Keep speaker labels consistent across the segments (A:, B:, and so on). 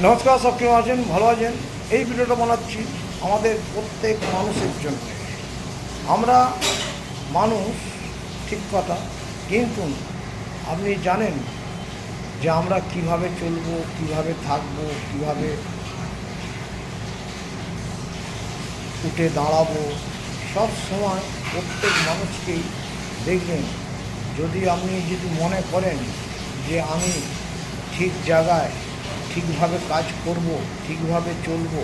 A: নমস্কার, সব কেমন আছেন? ভালো আছেন? এই ভিডিওটা বানাচ্ছি আমাদের প্রত্যেক মানুষের জন্য। আমরা মানুষ, ঠিক কথা, কিন্তু আপনি জানেন যে আমরা কিভাবে চলবো, কিভাবে থাকবো, কিভাবে উঠে দাঁড়াবো। সব সময় প্রত্যেক মানুষকেই দেখবেন, যদি মনে করেন যে আমি ঠিক জায়গায় ঠিকভাবে কাজ করব, ঠিকভাবে চলবো,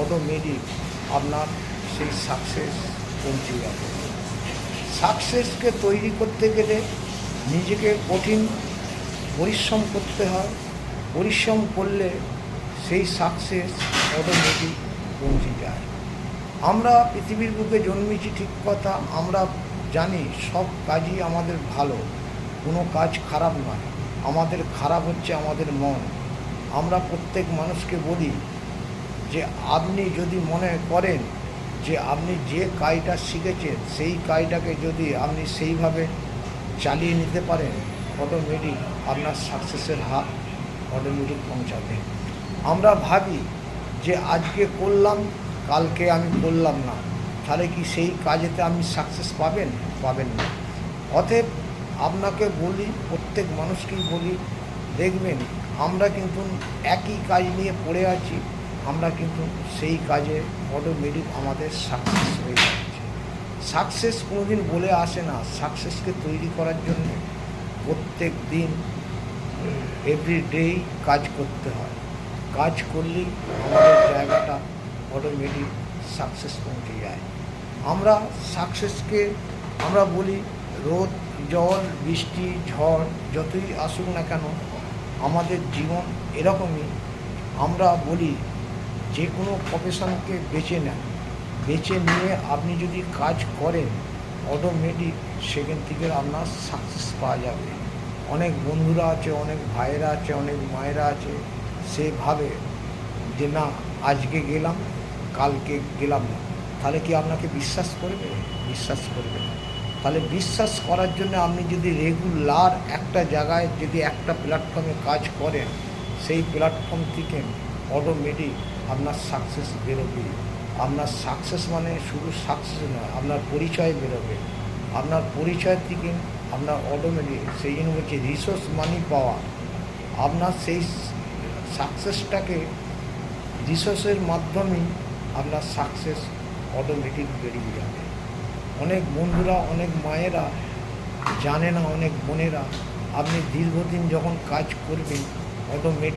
A: অটোমেটিক আপনার সেই সাকসেস পৌঁছে যাবে। সাকসেসকে তৈরি করতে গেলে নিজেকে কঠিন পরিশ্রম করতে হয়। পরিশ্রম করলে সেই সাকসেস অটোমেটিক পৌঁছে যায়। আমরা পৃথিবীর বুকে জন্মেছি, ঠিক কথা, আমরা জানি সব কাজই আমাদের ভালো, কোনো কাজ খারাপ নয়। আমাদের খারাপ হচ্ছে আমাদের মন। আমরা প্রত্যেক মানুষকে বলি যে আপনি যদি মনে করেন যে আপনি যে কাজটা শিখেছেন সেই কাজটাকে যদি আপনি সেইভাবে চালিয়ে নিতে পারেন, অটোমেটিক আপনার সাকসেসের হাত অটোমেটিক পৌঁছাবে। আমরা ভাবি যে আজকে করলাম, কালকে আমি করলাম না, তাহলে কি সেই কাজেতে আপনি সাকসেস পাবেন? পাবেন না। অতএব আপনাকে বলি, প্রত্যেক মানুষকেই বলি, দেখবেন আমরা কিন্তু একই কাজ নিয়ে পড়ে আছি, আমরা কিন্তু সেই কাজে অটোমেটিক আমাদের সাকসেস হয়ে যাচ্ছে। সাকসেস কোনোদিন বলে আসে না। সাকসেসকে তৈরি করার জন্য প্রত্যেক দিন এভরিডেই কাজ করতে হয়। কাজ করলেই আমাদের জায়গাটা অটোমেটিক সাকসেস পৌঁছে যায়। আমরা সাকসেসকে আমরা বলি, রোদ, জল, বৃষ্টি, ঝড় যতই আসুক না কেন, আমাদের জীবন এরকমই। আমরা বলি যে কোনো প্রফেশনকে বেছে নেন, বেছে নিয়ে আপনি যদি কাজ করেন, অটোমেটিক সেখান থেকে আপনার সাকসেস পাওয়া যাবে। অনেক বন্ধুরা আছে, অনেক ভাইয়েরা আছে, অনেক মায়েরা আছে, সে ভাবে যে না, আজকে গেলাম, কালকে গেলাম না, তাহলে কি আপনাকে বিশ্বাস করবে? বিশ্বাস করবে না। তাহলে বিশ্বাস করার জন্য আপনি যদি রেগুলার একটা জায়গায়, যদি একটা প্ল্যাটফর্মে কাজ করেন, সেই প্ল্যাটফর্ম থেকে অটোমেটিক আপনার সাকসেস বেরোবে। আপনার সাকসেস মানে শুধু সাকসেস নয়, আপনার পরিচয় বেরোবে। আপনার পরিচয় থেকে আপনার অটোমেটিক, সেই জন্য বলছে রিসোর্স মানি পাওয়া। আপনার সেই সাকসেসটাকে রিসোর্সের মাধ্যমেই আপনার সাকসেস অটোমেটিক বেরিয়ে যাবে। অনেক বন্ধুরা, অনেক মায়েরা জানে না, অনেক বোনেরা, আপনি দীর্ঘদিন যখন কাজ করবেন, অটোমেটিক